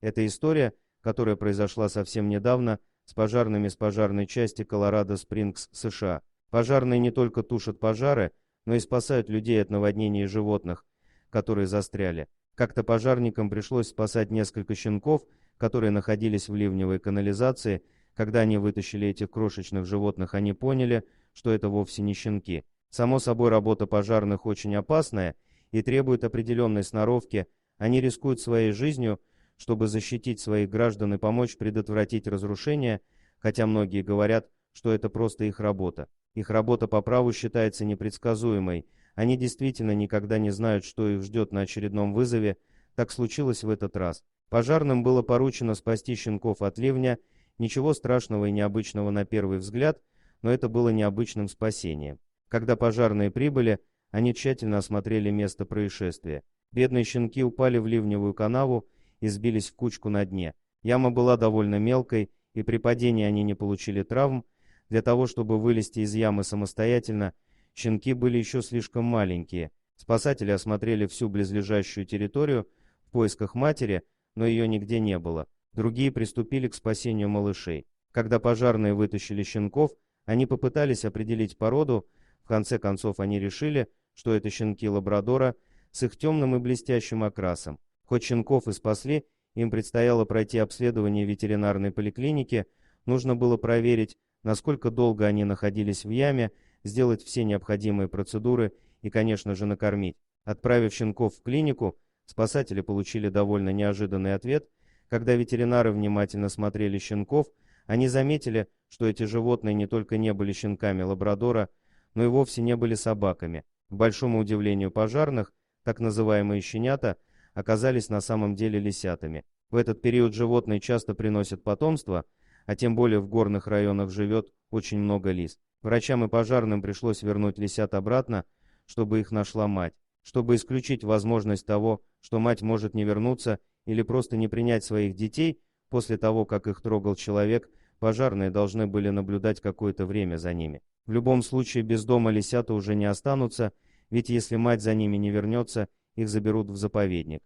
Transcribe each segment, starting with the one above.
Это история, которая произошла совсем недавно с пожарными с пожарной части Колорадо-Спрингс, США. Пожарные не только тушат пожары, но и спасают людей от наводнений и животных, которые застряли. Как-то пожарникам пришлось спасать несколько щенков, которые находились в ливневой канализации. Когда они вытащили этих крошечных животных, они поняли, что это вовсе не щенки. Само собой, работа пожарных очень опасная и требует определенной сноровки. Они рискуют своей жизнью, чтобы защитить своих граждан и помочь предотвратить разрушение, хотя многие говорят, что это просто их работа. Их работа по праву считается непредсказуемой. Они действительно никогда не знают, что их ждет на очередном вызове. Так случилось в этот раз. Пожарным было поручено спасти щенков от ливня. Ничего страшного и необычного на первый взгляд, но это было необычным спасением. Когда пожарные прибыли, они тщательно осмотрели место происшествия. Бедные щенки упали в ливневую канаву и сбились в кучку на дне. Яма была довольно мелкой, и при падении они не получили травм. Для того, чтобы вылезти из ямы самостоятельно, щенки были еще слишком маленькие. Спасатели осмотрели всю близлежащую территорию в поисках матери, но ее нигде не было. Другие приступили к спасению малышей. Когда пожарные вытащили щенков, они попытались определить породу. В конце концов они решили, что это щенки лабрадора с их темным и блестящим окрасом. Хоть щенков и спасли, им предстояло пройти обследование ветеринарной поликлиники. Нужно было проверить, насколько долго они находились в яме, сделать все необходимые процедуры и, конечно же, накормить. Отправив щенков в клинику, спасатели получили довольно неожиданный ответ. Когда ветеринары внимательно смотрели щенков, они заметили, что эти животные не только не были щенками лабрадора, но и вовсе не были собаками. К большому удивлению пожарных, так называемые щенята оказались на самом деле лисятами. В этот период животные часто приносят потомство, а тем более в горных районах живет очень много лис. Врачам и пожарным пришлось вернуть лисят обратно, чтобы их нашла мать. Чтобы исключить возможность того, что мать может не вернуться или просто не принять своих детей, после того, как их трогал человек, пожарные должны были наблюдать какое-то время за ними. В любом случае без дома лисята уже не останутся, ведь если мать за ними не вернется, их заберут в заповедник.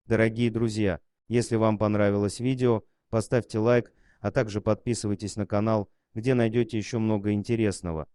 Дорогие друзья, если вам понравилось видео, поставьте лайк, а также подписывайтесь на канал, где найдете еще много интересного.